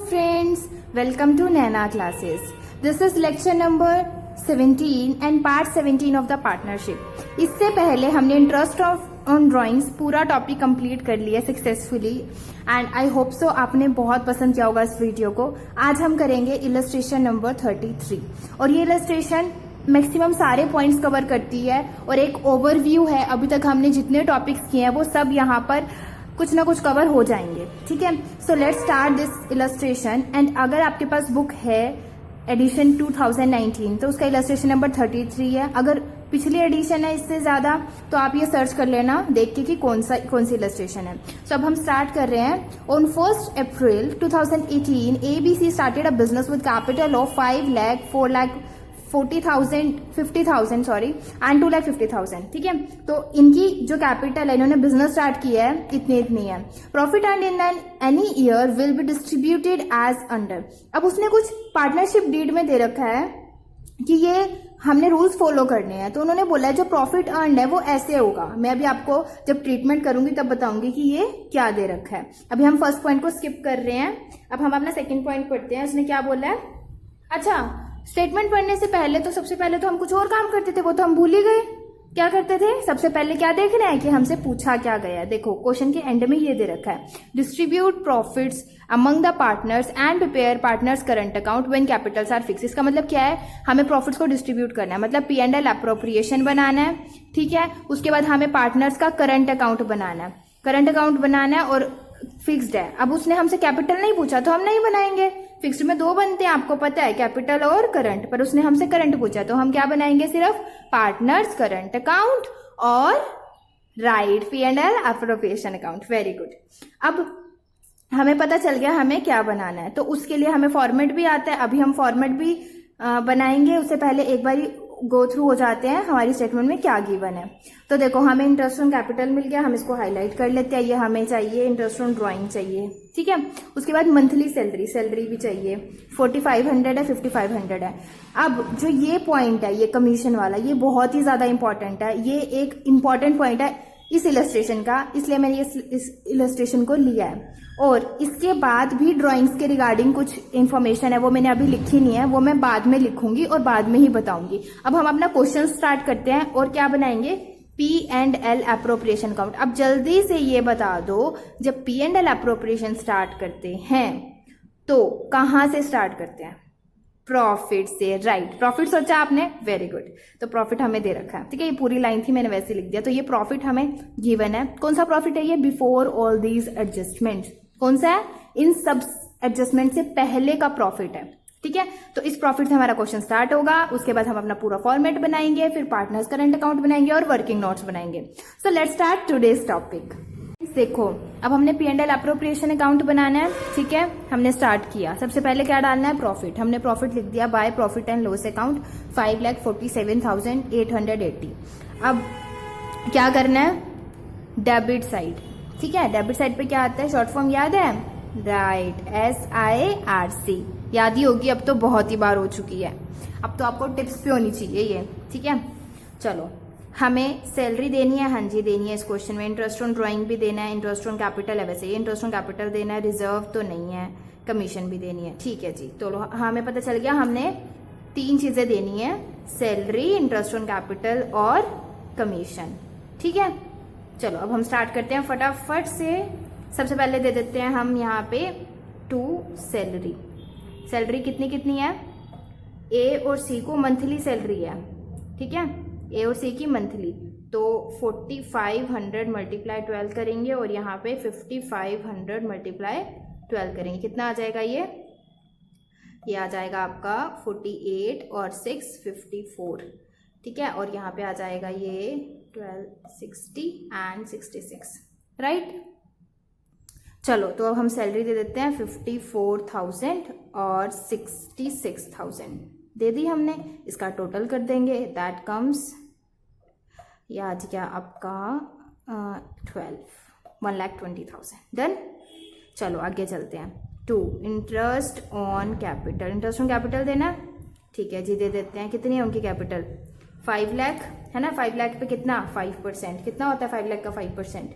friends, welcome to Naina classes. This is lecture number 17 and part 17 of the partnership. इससे पहले हमने interest on drawings पूरा topic complete कर लिया successfully and I hope so आपने बहुत पसंद किया होगा इस वीडियो को. आज हम करेंगे इलस्ट्रेशन नंबर 33 और ये इलस्ट्रेशन मैक्सिमम सारे पॉइंट्स कवर करती है और एक ओवरव्यू है. अभी तक हमने जितने टॉपिक्स किए हैं वो सब यहाँ पर कुछ ना कुछ कवर हो जाएंगे. ठीक है, so let's start this illustration. And अगर आपके पास बुक है एडिशन 2019 तो उसका इलस्ट्रेशन नंबर 33 है. अगर पिछली एडिशन है इससे ज्यादा तो आप ये सर्च कर लेना देख के कि कौन सी इलस्ट्रेशन है. सो अब हम स्टार्ट कर रहे हैं. On 1st April 2018 ABC started a business with capital of 5 lakh 4 lakh 50,000 sorry and 2,50,000. ठीक है, तो इनकी जो कैपिटल है इन्होंने बिजनेस स्टार्ट किया है इतनी है. Profit earned in any year will be distributed as under. अब उसने कुछ पार्टनरशिप डीड में दे रखा है कि ये हमने रूल्स फॉलो करने हैं. तो उन्होंने बोला है जो प्रॉफिट अर्न है वो ऐसे होगा. मैं अभी आपको जब ट्रीटमेंट करूंगी तब बताऊंगी कि ये क्या दे रखा है. अभी हम फर्स्ट पॉइंट को स्किप कर रहे हैं. अब हम अपना सेकंड पॉइंट पढ़ते हैं. उसने क्या बोला है. अच्छा, स्टेटमेंट पढ़ने से पहले तो सबसे पहले तो हम कुछ और काम करते थे, वो तो हम भूल ही गए. क्या करते थे सबसे पहले, क्या देख रहे हैं कि हमसे पूछा क्या गया. देखो क्वेश्चन के एंड में ये दे रखा है, distribute profits among the partners and prepare partners current account when capitals are fix. इसका मतलब क्या है, हमें प्रॉफिट्स को डिस्ट्रीब्यूट करना है, मतलब P&L अप्रोप्रिएशन बनाना है. ठीक है, उसके बाद हमें पार्टनर्स का करंट अकाउंट बनाना है. करंट अकाउंट बनाना है और फिक्स्ड है. अब उसने हमसे कैपिटल नहीं पूछा तो हम नहीं बनाएंगे. फिक्स्ड में दो बनते हैं, आपको पता है, कैपिटल और करंट. पर उसने हमसे करंट पूछा तो हम क्या बनाएंगे, सिर्फ पार्टनर्स करंट अकाउंट और right P&L appropriation account. Very good. अब हमें पता चल गया हमें क्या बनाना है. तो उसके लिए हमें फॉर्मेट भी आता है. अभी हम फॉर्मेट भी बनाएंगे. उससे पहले एक बार गो थ्रू हो जाते हैं हमारी स्टेटमेंट में क्या गिवन है. तो देखो हमें इंटरेस्ट ऑन कैपिटल मिल गया, हम इसको हाईलाइट कर लेते हैं. ये हमें चाहिए, इंटरेस्ट ऑन ड्राइंग चाहिए. ठीक है, उसके बाद मंथली सैलरी भी चाहिए. 4500 है, 5500 है. अब जो ये पॉइंट है, ये कमीशन वाला, ये बहुत ही ज्यादा इंपॉर्टेंट है. ये एक इंपॉर्टेंट पॉइंट है इस इलस्ट्रेशन का, इसलिए मैंने इस इलस्ट्रेशन को लिया है. और इसके बाद भी ड्राइंग्स के रिगार्डिंग कुछ इन्फॉर्मेशन है, वो मैंने अभी लिखी नहीं है, वो मैं बाद में लिखूंगी और बाद में ही बताऊंगी. अब हम अपना क्वेश्चन स्टार्ट करते हैं और क्या बनाएंगे, P&L अप्रोप्रिएशन अकाउंट. अब जल्दी से ये बता दो, जब P&L अप्रोप्रिएशन स्टार्ट करते हैं तो कहां से स्टार्ट करते हैं, प्रॉफिट से. राइट, प्रॉफिट सोचा आपने, वेरी गुड. तो प्रॉफिट हमें दे रखा है. ठीक है, ये पूरी लाइन थी, मैंने वैसे लिख दिया. तो ये प्रॉफिट हमें गिवन है. कौन सा प्रॉफिट है ये, बिफोर ऑल दीज एडजस्टमेंट. कौन सा है, इन सब एडजस्टमेंट से पहले का प्रॉफिट है. ठीक है, तो इस प्रॉफिट से हमारा क्वेश्चन स्टार्ट होगा. उसके बाद हम अपना पूरा फॉर्मेट बनाएंगे, फिर पार्टनर्स करंट अकाउंट बनाएंगे और वर्किंग नोट्स बनाएंगे. So let's start today's topic. देखो अब हमने P&L अप्रोप्रिएशन अकाउंट बनाना है. ठीक है, हमने स्टार्ट किया. सबसे पहले क्या डालना है, प्रॉफिट. हमने प्रॉफिट लिख दिया by profit and loss account 5,47,880. अब क्या करना है, डेबिट साइड. ठीक है, डेबिट साइड पे क्या आता है, शॉर्ट फॉर्म याद है, राइट, SIRC. याद ही होगी, अब तो बहुत ही बार हो चुकी है. अब तो आपको टिप्स पे होनी चाहिए ये. ठीक है, चलो हमें सैलरी देनी है, हाँ जी देनी है इस क्वेश्चन में. इंटरेस्ट ऑन ड्राइंग भी देना है, इंटरेस्ट ऑन कैपिटल है, वैसे ये इंटरेस्ट ऑन कैपिटल देना है, रिजर्व तो नहीं है, कमीशन भी देनी है. ठीक है जी, तो हमें पता चल गया हमने 3 चीजें देनी है, सैलरी, इंटरेस्ट ऑन कैपिटल और कमीशन. ठीक है, चलो अब हम स्टार्ट करते हैं फटाफट से. सबसे पहले दे देते हैं हम यहाँ पे 2 सैलरी. सैलरी कितनी है, A और C को मंथली सैलरी है. ठीक है, A और C की मंथली. तो 4500 मल्टीप्लाई 12 करेंगे और यहाँ पे 5500 मल्टीप्लाई 12 करेंगे. कितना आ जाएगा ये आ जाएगा आपका 48 और 6 54. ठीक है, और यहाँ पे आ जाएगा ये 12 60 एंड 66. राइट, चलो तो अब हम सैलरी दे देते हैं 54,000 और 66,000 दे दी हमने. इसका टोटल कर देंगे, दैट कम्स ये आज क्या आपका 1,20,000. डन. चलो आगे चलते हैं. 2 interest on capital. Interest on capital देना. ठीक है जी, दे देते हैं. कितनी है उनकी कैपिटल, 5 लाख है ना. 5 लाख पे कितना, 5%. कितना होता है 5 लाख का 5%,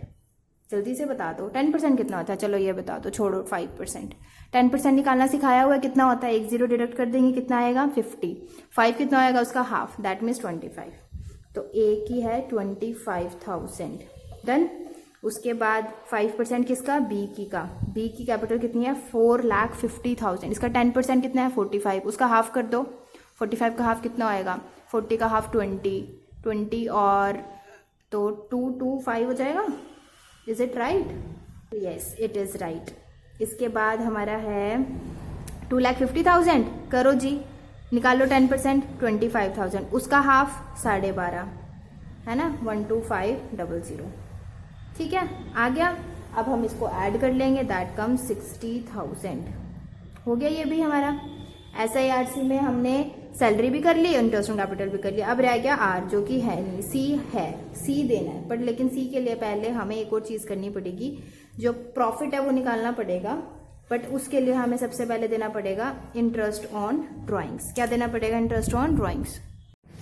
जल्दी से बता दो। 10% कितना होता है? चलो ये बता दो, छोड़ो 5%। 10% निकालना सिखाया हुआ है, कितना होता है? एक जीरो डिडक्ट कर देंगे, कितना आएगा? 50। 5 कितना आएगा उसका? Half, that means 25। तो ए की है 25,000। डन। उसके बाद 5% किसका? बी की का। बी की कैपिटल कितनी है? 4,50,000। इसका 10% कितना है? 45। उसका हाफ कर दो। 45 का हाफ कितना आएगा? 40 का हाफ 20 और तो 225 हो जाएगा। Is it right? Yes, it is right. इसके बाद हमारा है 2,50,000। करो जी, निकालो 10%, 25,000। उसका हाफ 12.5 है ना, 12500। ठीक है, आ गया। अब हम इसको ऐड कर लेंगे, दैट कम 60,000। हो गया ये भी हमारा। SIRC में हमने सैलरी भी कर ली, इंटरेस्ट ऑन कैपिटल भी कर लिया। अब रह गया आर, जो कि है नहीं, सी है। सी देना है, बट लेकिन सी के लिए पहले हमें एक और चीज करनी पड़ेगी, जो प्रॉफिट है वो निकालना पड़ेगा। बट उसके लिए हमें सबसे पहले देना पड़ेगा इंटरेस्ट ऑन ड्राइंग्स। क्या देना पड़ेगा? Interest on drawings.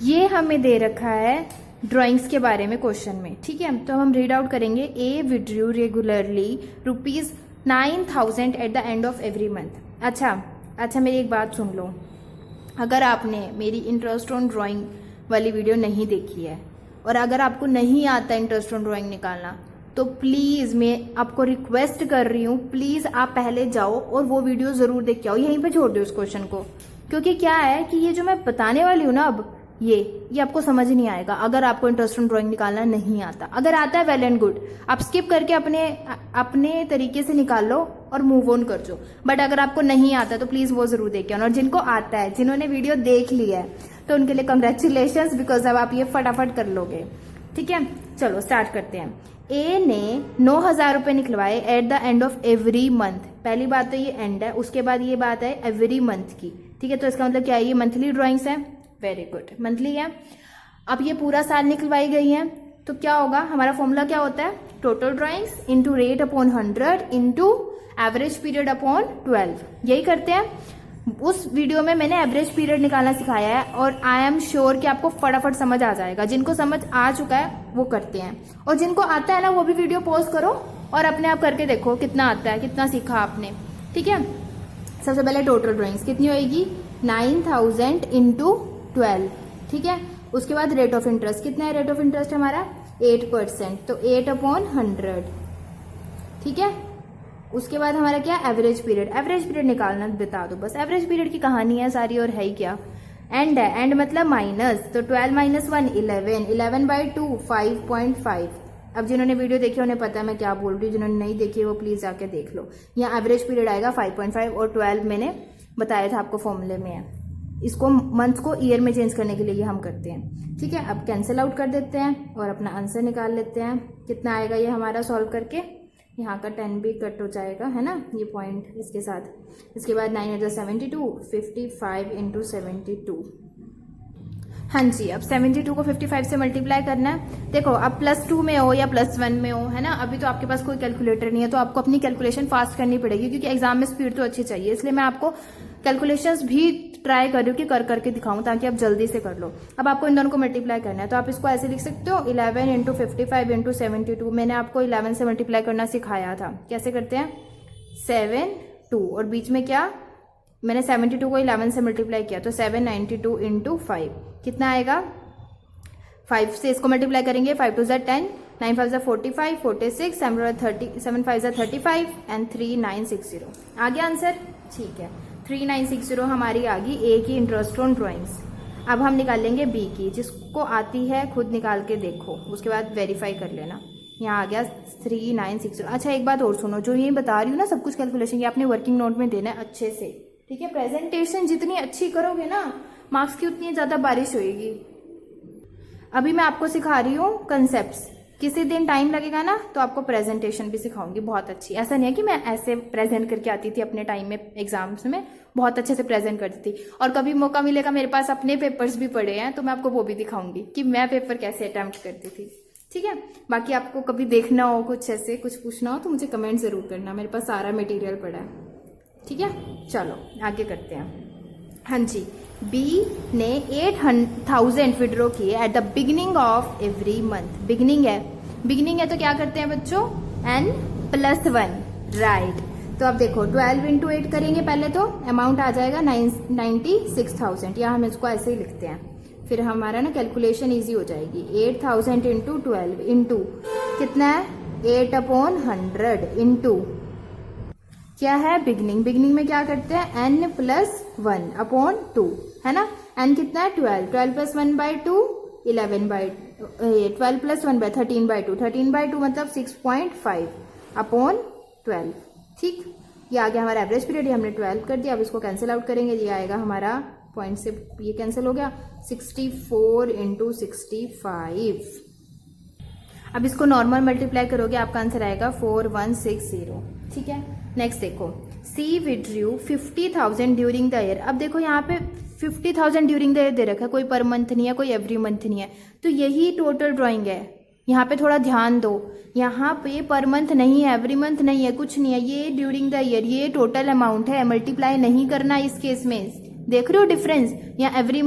ये हमें दे रखा है ड्राइंग्स के बारे में क्वेश्चन में। ठीक है, तो हम रीड आउट करेंगे। A withdraw regularly ₹9,000 at the end of every month. अच्छा, मेरी एक बात सुन लो। अगर आपने मेरी इंटरेस्ट ऑन ड्राइंग वाली वीडियो नहीं देखी है और अगर आपको नहीं आता इंटरेस्ट ऑन ड्राइंग निकालना, तो प्लीज मैं आपको रिक्वेस्ट कर रही हूँ, प्लीज आप पहले जाओ और वो वीडियो जरूर देख के आओ। यहीं पे छोड़ दो इस क्वेश्चन को, क्योंकि क्या है कि ये जो मैं बताने वाली हूँ ना अब, ये आपको समझ नहीं आएगा अगर आपको इंटरेस्ट ऑन ड्राइंग निकालना नहीं आता। अगर आता है वेल एंड गुड, आप स्किप करके अपने तरीके से निकाल लो और मूव ऑन कर दो। बट अगर आपको नहीं आता तो प्लीज वो जरूर देख के आना। और जिनको आता है, जिन्होंने वीडियो देख ली है, तो उनके लिए कंग्रेचुलेशंस, बिकॉज अब आप ये फटाफट कर लोगे। ठीक है, चलो स्टार्ट करते हैं। ए ने 9,000 रुपए निकलवाए eight the end of every month. पहली बात तो ये एंड है, उसके बाद ये बात है एवरी मंथ की। ठीक है, तो इसका मतलब क्या है? ये मंथली ड्राइंग्स है। वेरी गुड, मंथली है। अब ये पूरा साल निकलवाई गई है, तो क्या होगा? हमारा फॉर्मूला क्या होता है? Total drawings into rate upon 100 into average period upon 12। यही करते हैं। उस वीडियो में मैंने एवरेज पीरियड निकालना सिखाया है और आई एम श्योर कि आपको फटाफट समझ आ जाएगा। जिनको समझ आ चुका है वो करते हैं, और जिनको आता है ना, वो भी वीडियो पॉज करो और अपने आप करके देखो कितना आता है, कितना सीखा आपने। ठीक है, सबसे पहले टोटल ड्राइंग्स कितनी होगी? 9,000 इंटू 12। ठीक है, उसके बाद रेट ऑफ इंटरेस्ट कितना है? रेट ऑफ इंटरेस्ट हमारा 8%, तो 8 अपॉन 100। ठीक है, उसके बाद हमारा क्या? Average period. एवरेज पीरियड निकालना बता दो बस। एवरेज पीरियड की कहानी है सारी, और है ही क्या? एंड है, एंड मतलब माइनस, तो 12 माइनस 1 11, 11/2 5.5। अब जिन्होंने वीडियो देखी उन्हें पता है मैं क्या बोल रही हूँ, जिन्होंने नहीं देखी वो प्लीज जाके देख लो। यहाँ एवरेज पीरियड आएगा 5.5 और 12 मैंने बताया था आपको फॉर्मूले में है। इसको मंथ को ईयर में चेंज करने के लिए ये हम करते हैं। ठीक है, अब कैंसिल आउट कर देते हैं और अपना आंसर निकाल लेते हैं। कितना आएगा ये हमारा सॉल्व करके? यहाँ का 10 भी कट हो जाएगा, है ना, ये पॉइंट इसके साथ। इसके बाद 9 × 72, 55 इंटू 72। हाँ जी, अब 72 को 55 से मल्टीप्लाई करना है। देखो, अब +2 में हो या +1 में हो, है ना, अभी तो आपके पास कोई कैलकुलेटर नहीं है, तो आपको अपनी कैलकुलेशन फास्ट करनी पड़ेगी, क्योंकि एग्जाम में स्पीड तो अच्छी चाहिए। इसलिए मैं आपको कैलकुलेशंस भी ट्राई कर रही हूँ कि कर करके दिखाऊं, ताकि आप जल्दी से कर लो। अब आपको इन दोनों को मल्टीप्लाई करना है, तो आप इसको ऐसे लिख सकते हो 11 इंटू 55 इंटू 72। मैंने आपको 11 से मल्टीप्लाई करना सिखाया था। कैसे करते हैं? 7 2 और बीच में क्या? मैंने 72 को 11 से मल्टीप्लाई किया, तो 792 इंटू 5 कितना आएगा? 5 से इसको मल्टीप्लाई करेंगे, 5 2 10, 9 5 45, 46, 7 5 35 एंड 3960। आ गया आंसर? ठीक है, 3960 हमारी आ गई ए की इंटरेस्ट ऑन ड्राइंग्स। अब हम निकाल लेंगे बी की। जिसको आती है खुद निकाल के देखो, उसके बाद वेरीफाई कर लेना। यहाँ आ गया 3960। अच्छा, एक बात और सुनो, जो ये बता रही हूँ ना सब कुछ कैलकुलेशन, ये आपने वर्किंग नोट में देना है अच्छे से। ठीक है, प्रेजेंटेशन जितनी अच्छी करोगे ना, मार्क्स की उतनी ज्यादा बारिश होगी। अभी मैं आपको सिखा रही हूँ कंसेप्ट्स। किसी दिन टाइम लगेगा ना तो आपको प्रेजेंटेशन भी सिखाऊंगी बहुत अच्छी। ऐसा नहीं है कि मैं ऐसे प्रेजेंट करके आती थी अपने टाइम में, एग्जाम्स में बहुत अच्छे से प्रेजेंट करती थी। और कभी मौका मिलेगा, मेरे पास अपने पेपर्स भी पड़े हैं, तो मैं आपको वो भी दिखाऊंगी कि मैं पेपर कैसे अटेम्प्ट करती थी। ठीक है, बाकी आपको कभी देखना हो कुछ ऐसे कुछ पूछना हो तो मुझे कमेंट जरूर करना, मेरे पास सारा मटेरियल पड़ा है। ठीक है, चलो आगे करते हैं। हाँ जी, बी ने 8,000 विड्रॉ किए at the beginning of every month. Beginning है तो क्या करते हैं बच्चों? n plus 1, right. तो अब देखो 12 इंटू 8 करेंगे पहले, तो अमाउंट आ जाएगा 96,000, या हम इसको ऐसे ही लिखते हैं, फिर हमारा ना कैलकुलेशन इजी हो जाएगी। 8,000 इंटू 12 इंटू कितना है 8/100 इंटू क्या है बिगनिंग में क्या करते हैं n प्लस 1/2, है ना। n कितना है 12 प्लस 1/2 12 प्लस 13/2 13/2 मतलब 6.5/12, ठीक। ये आ गया हमारा एवरेज पीरियड, ये हमने 12 कर दिया। अब इसको कैंसिल आउट करेंगे, ये आएगा हमारा पॉइंट से ये कैंसिल हो गया, 64 इंटू 65। अब इसको नॉर्मल मल्टीप्लाई करोगे, आपका आंसर आएगा 4160, ठीक है। नेक्स्ट देखो, सी विड्रू 50,000 ड्यूरिंग द ईयर। अब देखो यहाँ पे 50,000 ड्यूरिंग द ईयर दे रखा है, कोई पर मंथ नहीं है, कोई एवरी मंथ नहीं है, तो यही टोटल ड्राइंग है। यहाँ पे थोड़ा ध्यान दो, यहाँ पे पर मंथ नहीं है, एवरी मंथ नहीं है, कुछ नहीं है, ये ड्यूरिंग द ईयर, ये टोटल अमाउंट है, मल्टीप्लाई नहीं करना इस केस में। देख रहे हो डिफरेंस, यहाँ एवरी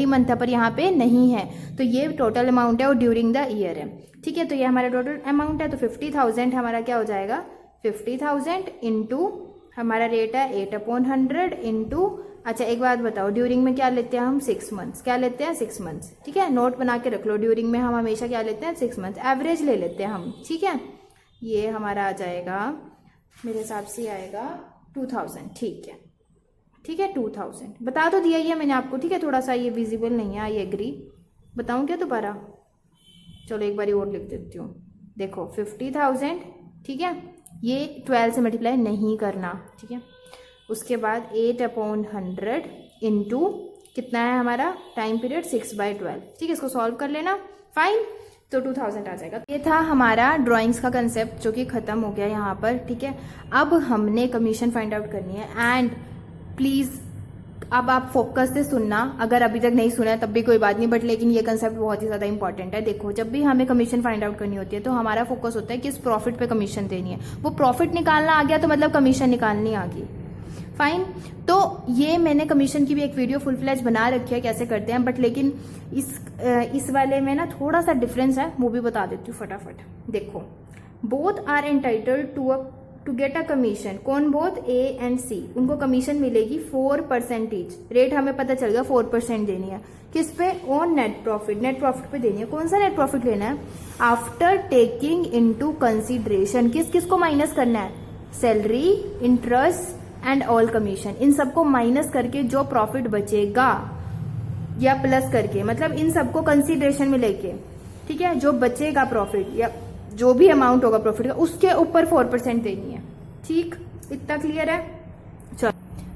मंथ था पर यहाँ पे नहीं है, तो ये टोटल अमाउंट है और ड्यूरिंग द ईयर है, ठीक है। तो ये हमारा टोटल अमाउंट है, तो 50,000 हमारा क्या हो जाएगा 50,000 इंटू हमारा रेट है 8/100 इंटू, अच्छा एक बात बताओ, ड्यूरिंग में क्या लेते हैं हम 6 मंथ्स, क्या लेते हैं 6 मंथ्स, ठीक है। नोट बना के रख लो, ड्यूरिंग में हम हमेशा क्या लेते हैं 6 मंथ्स, एवरेज ले लेते हैं हम, ठीक है। ये हमारा आ जाएगा मेरे हिसाब से आएगा 2000, ठीक है, ठीक है 2000 बता तो दिया ये मैंने आपको, ठीक है। थोड़ा सा ये विजिबल नहीं है, आई एग्री। बताऊं क्या दोबारा, चलो एक बार और लिख देती हूँ। देखो 50,000, ठीक है, ये 12 से मल्टीप्लाई नहीं करना, ठीक है। उसके बाद 8/100 इंटू कितना है हमारा टाइम पीरियड 6/12, ठीक है। इसको सॉल्व कर लेना, फाइन, तो 2000 आ जाएगा। ये था हमारा ड्राइंग्स का कंसेप्ट जो कि खत्म हो गया यहाँ पर, ठीक है। अब हमने कमीशन फाइंड आउट करनी है, एंड प्लीज अब आप फोकस से सुनना, अगर अभी तक नहीं सुना है तब भी कोई बात नहीं, बट लेकिन ये कंसेप्ट बहुत ही ज्यादा इंपॉर्टेंट है। देखो जब भी हमें कमीशन फाइंड आउट करनी होती है तो हमारा फोकस होता है कि इस प्रॉफिट पे कमीशन देनी है। वो प्रॉफिट निकालना आ गया तो मतलब कमीशन निकालनी आ गई, फाइन। तो ये मैंने कमीशन की भी एक वीडियो फुल फ्लैज बना रखी है कैसे करते हैं, बट लेकिन इस वाले में ना थोड़ा सा डिफरेंस है, वो भी बता देती हूँ फटाफट। देखो both are entitled to get a commission, कौन बोथ ए एंड सी, उनको कमीशन मिलेगी 4% ईच। रेट हमें पता चल गया 4% देनी है, किस पे, on net profit, net profit पे देनी है। कौन सा नेट प्रॉफिट लेना है, आफ्टर टेकिंग इनटू कंसीडरेशन, किस किस को माइनस करना है, salary, interest and all commission, इन सबको माइनस करके जो प्रॉफिट बचेगा, या प्लस करके, मतलब इन सबको कंसीडरेशन में लेके, ठीक है, जो बचेगा प्रॉफिट या जो भी अमाउंट होगा प्रॉफिट का उसके ऊपर 4% देनी है, ठीक। इतना क्लियर है। चलो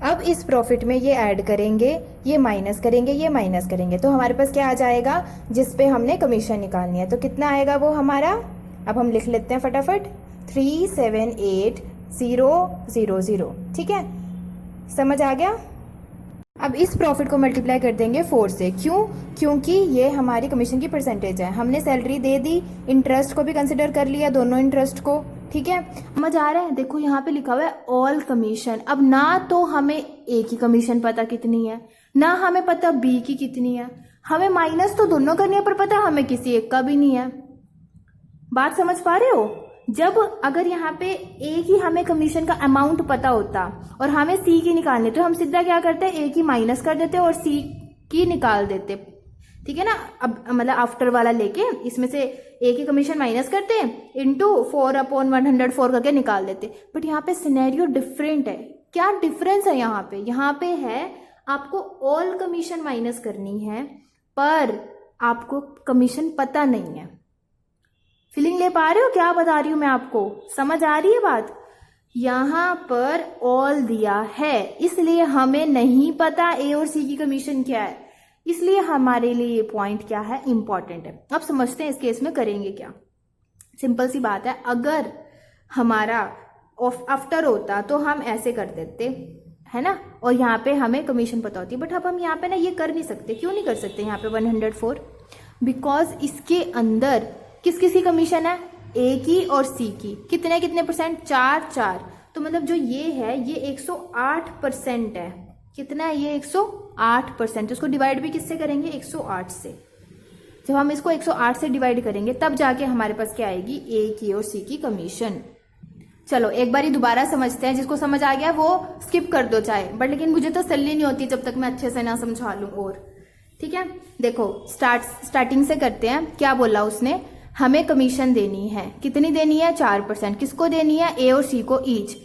अब इस प्रॉफिट में ये ऐड करेंगे, ये माइनस करेंगे, ये माइनस करेंगे, तो हमारे पास क्या आ जाएगा जिसपे हमने कमीशन निकालनी है। तो कितना आएगा वो हमारा, अब हम लिख लेते हैं फटाफट, 378,000, ठीक है, समझ आ गया। अब इस प्रॉफिट को मल्टीप्लाई कर देंगे 4 से, क्यों, क्योंकि ये हमारी कमीशन की परसेंटेज है। हमने सैलरी दे दी, इंटरेस्ट को भी कंसिडर कर लिया, दोनों इंटरेस्ट को, ठीक है। समझ आ रहा है। देखो यहाँ पे लिखा हुआ है ऑल कमीशन। अब ना तो हमें ए की कमीशन पता कितनी है, ना हमें पता बी की कितनी है, हमें माइनस तो दोनों करनी है पर पता हमें किसी एक का भी नहीं है। बात समझ पा रहे हो। जब अगर यहाँ पे ए की हमें कमीशन का अमाउंट पता होता और हमें सी की निकालनी, तो हम सीधा क्या करते हैं, ए की माइनस कर देते और सी की निकाल देते, ठीक है ना। अब मतलब आफ्टर वाला लेके इसमें से ए की कमीशन माइनस करते हैं, इंटू 4/104 करके निकाल देते। बट यहाँ पे सिनेरियो डिफरेंट है। क्या डिफरेंस है यहाँ पे, यहाँ पे है आपको ऑल कमीशन माइनस करनी है पर आपको कमीशन पता नहीं है। फीलिंग ले पा रहे हो क्या बता रही हूं मैं आपको, समझ आ रही है बात। यहां पर ऑल दिया है इसलिए हमें नहीं पता ए और सी की कमीशन क्या है, इसलिए हमारे लिए ये पॉइंट क्या है, इंपॉर्टेंट है। अब समझते हैं इस केस में करेंगे क्या। सिंपल सी बात है, अगर हमारा आफ्टर होता तो हम ऐसे कर देते, है ना, और यहाँ पे हमें कमीशन पता होती। बट अब हम यहाँ पे ना ये कर नहीं सकते। क्यों नहीं कर सकते यहाँ पे 104, बिकॉज इसके अंदर किस किस की कमीशन है, ए की और सी की। कितने कितने परसेंट, 4। तो मतलब जो ये है ये 108% है। कितना है ये, 108%। उसको डिवाइड भी किससे करेंगे, 108 से। जब हम इसको 108 से डिवाइड करेंगे तब जाके हमारे पास क्या आएगी, ए की और सी की कमीशन। चलो एक बारी दोबारा समझते हैं, जिसको समझ आ गया वो स्किप कर दो चाहे, बट लेकिन मुझे तो तसल्ली नहीं होती जब तक मैं अच्छे से ना समझा लूं। और ठीक है, देखो स्टार्टिंग से करते हैं। क्या बोला उसने, हमें कमीशन देनी है, कितनी देनी है, 4%। किसको देनी है, ए और सी को ईच,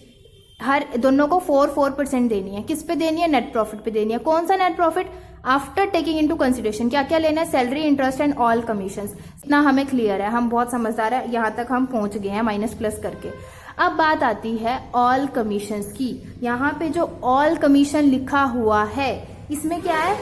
हर दोनों को 4% देनी है। किस पे देनी है, नेट प्रॉफिट पे देनी है। कौन सा net profit, after taking into consideration क्या क्या लेना है, salary, interest and all commissions. इतना हमें क्लियर है, हम बहुत समझदार है, यहां तक हम पहुंच गए हैं माइनस प्लस करके। अब बात आती है ऑल कमीशंस की। यहाँ पे जो ऑल कमीशन लिखा हुआ है इसमें क्या है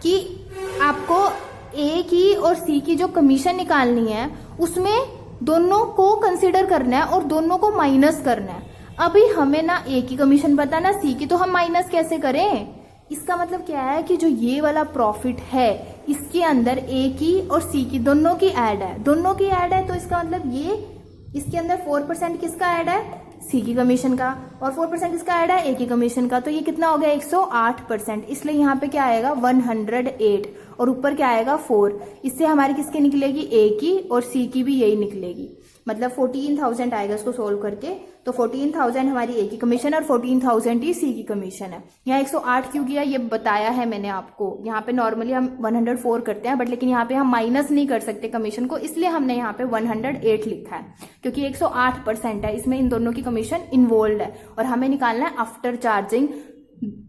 कि आपको ए की और सी की जो कमीशन निकालनी है उसमें दोनों को कंसिडर करना है और दोनों को माइनस करना है। अभी हमें ना ए की कमीशन पता ना सी की, तो हम माइनस कैसे करें। इसका मतलब क्या है कि जो ये वाला प्रॉफिट है इसके अंदर ए की और सी की दोनों की ऐड है, दोनों की ऐड है। तो इसका मतलब ये इसके अंदर 4% किसका ऐड है, सी की कमीशन का, और 4% किसका ऐड है, ए की कमीशन का। तो ये कितना हो गया, 108%। इसलिए यहाँ पे क्या आएगा, 108, और ऊपर क्या आएगा, 4। इससे हमारी किसकी निकलेगी, ए की, और सी की भी यही निकलेगी। मतलब 14,000 आएगा इसको सोल्व करके। तो 14,000 हमारी ए की कमीशन और 14,000 ही सी की कमीशन है। यहाँ 108 क्यों किया ये बताया है मैंने आपको। यहाँ पे नॉर्मली हम 104 करते हैं, बट लेकिन यहाँ पे हम माइनस नहीं कर सकते कमीशन को, इसलिए हमने यहाँ पे 108 लिखा है, क्योंकि 108% है, इसमें इन दोनों की कमीशन इन्वॉल्व है और हमें निकालना है after charging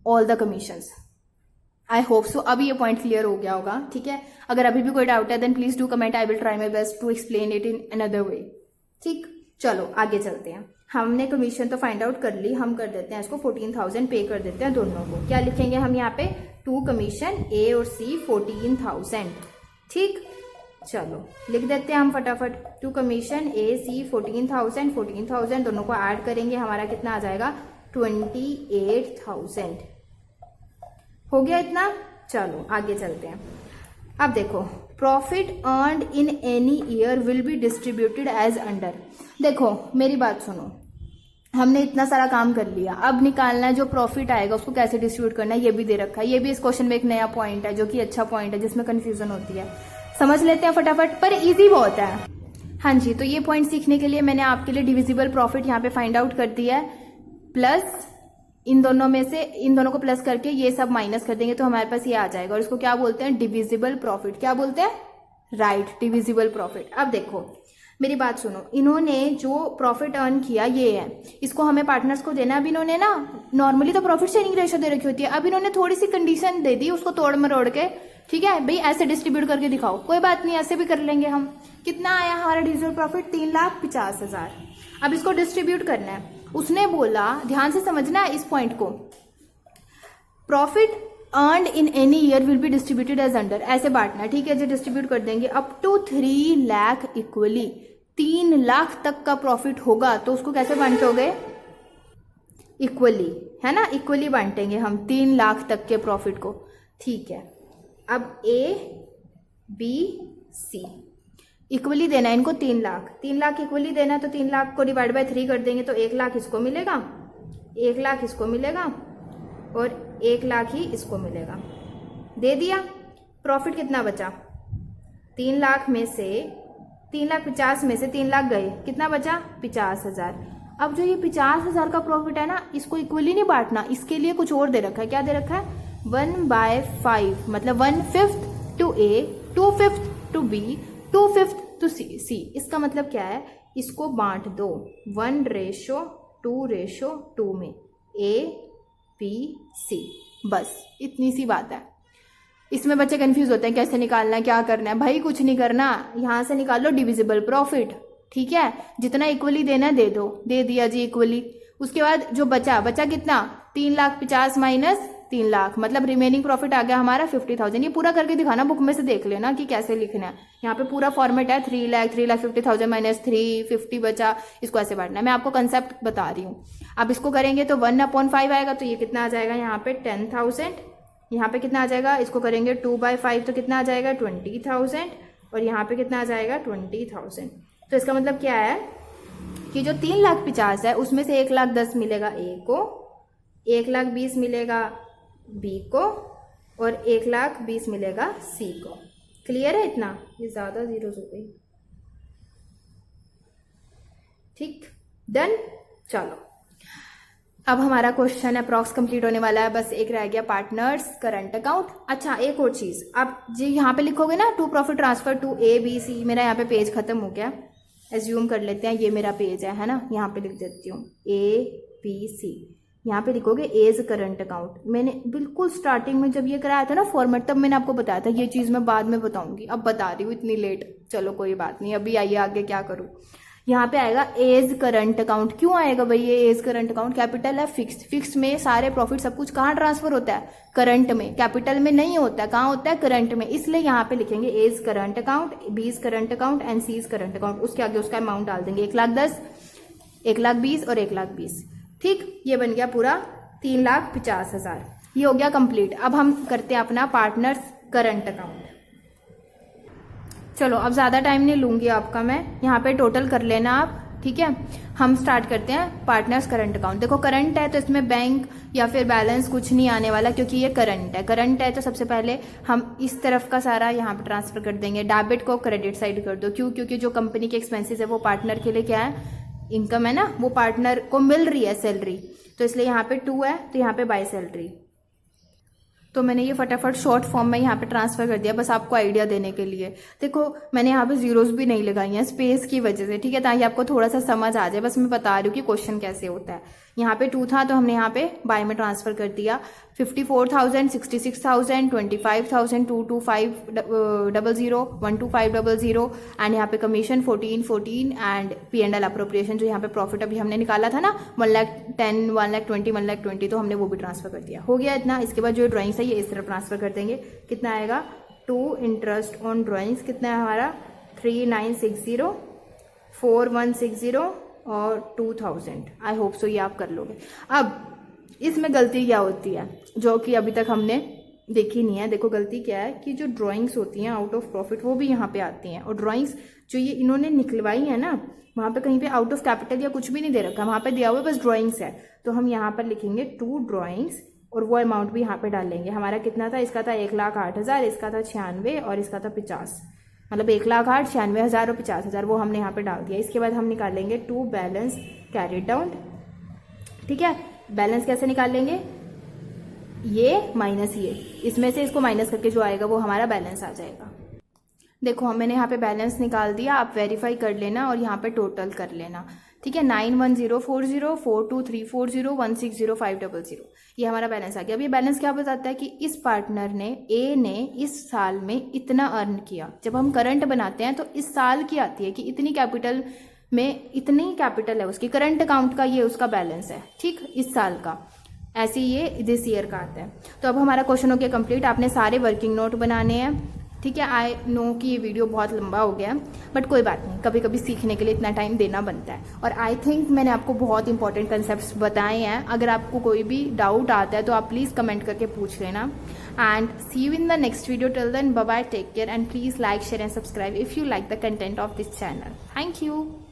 all the commissions. I hope so अभी ये पॉइंट क्लियर हो गया होगा। ठीक है, अगर अभी भी कोई डाउट है then please do comment, I will try my best to explain it in another way. ठीक, चलो आगे चलते हैं। हमने कमीशन तो फाइंड आउट कर ली, हम कर देते हैं इसको 14,000 पे कर देते हैं दोनों को। क्या लिखेंगे हम यहाँ पे, टू कमीशन ए और सी 14,000। ठीक, चलो लिख देते हैं हम फटाफट, टू कमीशन ए सी 14,000, 14,000 दोनों को ऐड करेंगे, हमारा कितना आ जाएगा, 28,000। हो गया इतना। चलो आगे चलते हैं। अब देखो, profit earned in any year will be distributed as under. देखो मेरी बात सुनो, हमने इतना सारा काम कर लिया, अब निकालना है जो प्रॉफिट आएगा उसको कैसे डिस्ट्रीब्यूट करना है, ये भी दे रखा है। ये भी इस क्वेश्चन में एक नया पॉइंट है जो कि अच्छा पॉइंट है, जिसमें कंफ्यूजन होती है। समझ लेते हैं फटाफट, पर इजी बहुत है। हाँ जी, तो ये पॉइंट सीखने के लिए मैंने आपके लिए डिविजिबल प्रॉफिट यहाँ पे फाइंड आउट कर दिया है, प्लस इन दोनों में से इन दोनों को प्लस करके ये सब माइनस कर देंगे तो हमारे पास ये आ जाएगा, और इसको क्या बोलते हैं, डिविजिबल प्रॉफिट। क्या बोलते हैं, राइट, डिविजिबल प्रॉफिट। अब देखो मेरी बात सुनो, इन्होंने जो प्रॉफिट अर्न किया ये है, इसको हमें पार्टनर्स को देना। अब इन्होंने ना नॉर्मली तो प्रॉफिट शेयरिंग रेशियो दे रखी होती है, अब इन्होंने थोड़ी सी कंडीशन दे दी उसको तोड़ मरोड़ के। ठीक है भाई, ऐसे डिस्ट्रीब्यूट करके दिखाओ, कोई बात नहीं, ऐसे भी कर लेंगे हम। कितना आया हमारा डिविजिबल प्रॉफिट, 3,50,000। अब इसको डिस्ट्रीब्यूट करना है। उसने बोला, ध्यान से समझना है इस पॉइंट को, profit earned in any year will be distributed as under, ऐसे बांटना है। ठीक है जी, डिस्ट्रीब्यूट कर देंगे up to 3 lakh equally. 3 lakh तक का प्रॉफिट होगा तो उसको कैसे बांटोगे, इक्वली, है ना, इक्वली बांटेंगे हम 3 लाख तक के प्रॉफिट को। ठीक है, अब ए बी सी इक्वली देना है इनको 3 लाख। 3 लाख इक्वली देना है तो 3 लाख को डिवाइड बाय 3 कर देंगे तो 1 लाख इसको मिलेगा, 1 लाख इसको मिलेगा और 1 लाख ही इसको मिलेगा। दे दिया। प्रॉफिट कितना बचा, 3 लाख में से 3,50,000 में से 3 लाख गए, कितना बचा, 50,000। अब जो ये 50,000 का प्रॉफिट है ना, इसको इक्वली नहीं बांटना, इसके लिए कुछ और दे रखा है। क्या दे रखा है, 1/5, मतलब 1/5 to A, 2/5 to B, 2/5 to C. इसका मतलब क्या है, इसको बांट दो 1:2:2 में, ए बी सी, बस इतनी सी बात है। इसमें बच्चे कंफ्यूज होते हैं कैसे निकालना है, क्या करना है। भाई कुछ नहीं करना, यहां से निकाल लो डिविजिबल प्रॉफिट। ठीक है, जितना इक्वली देना दे दो, दे दिया जी इक्वली। उसके बाद जो बचा कितना, 3,50,000 माइनस 3 लाख, मतलब रिमेनिंग प्रॉफिट आ गया हमारा 50,000। ये पूरा करके दिखाना, बुक में से देख लेना कि कैसे लिखना है। यहाँ पे पूरा फॉर्मेट है, 3,50,000 माइनस 350 बचा, इसको ऐसे बांटना है। मैं आपको कंसेप्ट बता रही हूँ। अब इसको करेंगे तो 1/5 आएगा, तो ये कितना आ जाएगा यहाँ पे 10,000। यहाँ पे कितना आ जाएगा, इसको करेंगे 2/5 तो कितना आ जाएगा 20,000, और यहाँ पे कितना आ जाएगा 20,000। तो इसका मतलब क्या है कि जो 3,50,000 है उसमें से 1,10,000 मिलेगा ए को, 1,20,000 मिलेगा बी को, और 1,20,000 मिलेगा सी को। क्लियर है इतना? ये ज़्यादा जीरोस हो गई। ठीक, डन। चलो अब हमारा क्वेश्चन अप्रॉक्स कंप्लीट होने वाला है, बस एक रह गया पार्टनर्स करंट अकाउंट। अच्छा एक और चीज, आप जी यहाँ पे लिखोगे ना to profit transfer to A B C, मेरा यहाँ पे पेज खत्म हो गया, एज्यूम कर लेते हैं ये मेरा पेज है ना, यहाँ पे लिख देती हूँ ए बी सी, यहाँ पे लिखोगे एज करंट अकाउंट। मैंने बिल्कुल स्टार्टिंग में जब ये कराया था ना फॉर्मेट, तब मैंने आपको बताया था, ये चीज मैं बाद में बताऊंगी, अब बता रही हूँ इतनी लेट। चलो कोई बात नहीं, अभी आइए आगे क्या करूँ। यहाँ पे आएगा एज करंट अकाउंट। क्यों आएगा भाई ये एज करंट अकाउंट? कैपिटल है फिक्स, फिक्स में सारे प्रॉफिट सब कुछ कहाँ ट्रांसफर होता है? करंट में, कैपिटल में नहीं होता है। कहाँ होता है? करंट में। इसलिए यहाँ पे लिखेंगे as current account, B's current account and C's current account. उसके आगे उसका अमाउंट डाल देंगे 1,10,000, 1,20,000 और 1,20,000। ठीक, ये बन गया पूरा 3,50,000। ये हो गया कंप्लीट। अब हम करते हैं अपना पार्टनर्स करंट अकाउंट। चलो अब ज़्यादा टाइम नहीं लूंगी आपका मैं, यहाँ पे टोटल कर लेना आप, ठीक है। हम स्टार्ट करते हैं पार्टनर्स करंट अकाउंट। देखो करंट है तो इसमें बैंक या फिर बैलेंस कुछ नहीं आने वाला, क्योंकि ये करंट है। करंट है तो सबसे पहले हम इस तरफ का सारा यहाँ पे ट्रांसफर कर देंगे, डेबिट को क्रेडिट साइड कर दो। क्यों? क्योंकि जो कंपनी के एक्सपेंसेस है वो पार्टनर के लिए क्या है? इनकम है ना, वो पार्टनर को मिल रही है सैलरी, तो इसलिए यहाँ पे 2 है तो यहाँ पे बाय सैलरी। तो मैंने ये फटाफट शॉर्ट फॉर्म में यहाँ पे ट्रांसफर कर दिया, बस आपको आइडिया देने के लिए। देखो मैंने यहाँ पे जीरोस भी नहीं लगाई हैं स्पेस की वजह से, ठीक है, ताकि आपको थोड़ा सा समझ आ जाए। बस मैं बता रही हूँ कि क्वेश्चन कैसे होता है। यहाँ पे 2 था तो हमने यहाँ पे बाय में ट्रांसफर कर दिया। 54,000, 66,000, 25,000, 22500, 12500 एंड यहाँ पे कमीशन 14 एंड P&L अप्रोप्रिएशन, जो यहाँ पे प्रॉफिट अभी हमने निकाला था ना 1,10,000, 1,20,000, 1,20,000, तो हमने वो भी ट्रांसफर कर दिया। हो गया इतना। इसके बाद जो ड्राइंग्स है ये इस तरफ ट्रांसफर कर देंगे। कितना आएगा? 2 इंटरेस्ट ऑन ड्राइंग्स कितना है हमारा? 3,960, 4,160 और 2,000। आई होप सो ये आप कर लोगे। अब इसमें गलती क्या होती है जो कि अभी तक हमने देखी नहीं है। देखो गलती क्या है कि जो ड्राइंग्स होती हैं आउट ऑफ प्रॉफिट वो भी यहाँ पे आती हैं, और ड्राइंग्स जो ये इन्होंने निकलवाई है ना, वहाँ पे कहीं पे आउट ऑफ कैपिटल या कुछ भी नहीं दे रखा, वहाँ पे दिया हुआ बस ड्राइंग्स है। तो हम यहाँ पर लिखेंगे 2 ड्राइंग्स और वो अमाउंट भी यहाँ पे डालेंगे। हमारा कितना था? इसका था 1,08,000, इसका था 96 और इसका था 50, मतलब 1,08,000, 96,000 और 50,000, वो हमने यहाँ पे डाल दिया। इसके बाद हम निकालेंगे 2 बैलेंस कैरी डाउन, ठीक है। बैलेंस कैसे निकालेंगे? ये माइनस ये, इसमें से इसको माइनस करके जो आएगा वो हमारा बैलेंस आ जाएगा। देखो मैंने यहाँ पे बैलेंस निकाल दिया, आप वेरीफाई कर लेना और यहाँ पे टोटल कर लेना, ठीक है। 91040, 42340, 160,500, ये हमारा बैलेंस आ गया। अब ये बैलेंस क्या बताता है कि इस पार्टनर ने, ए ने इस साल में इतना अर्न किया। जब हम करंट बनाते हैं तो इस साल की आती है कि इतनी कैपिटल में इतनी कैपिटल है उसकी, करंट अकाउंट का ये उसका बैलेंस है, ठीक, इस साल का। ऐसे ये दिस ईयर का आता है। तो अब हमारा क्वेश्चन हो गया कंप्लीट। आपने सारे वर्किंग नोट बनाने हैं, ठीक है। आई नो कि ये वीडियो बहुत लंबा हो गया, बट कोई बात नहीं, कभी कभी सीखने के लिए इतना टाइम देना बनता है। और आई थिंक मैंने आपको बहुत इंपॉर्टेंट कंसेप्ट्स बताए हैं। अगर आपको कोई भी डाउट आता है तो आप प्लीज़ कमेंट करके पूछ लेना। And see you in the next video. Till then bye bye, take care and please like, share and subscribe if you like the content of this channel. Thank you.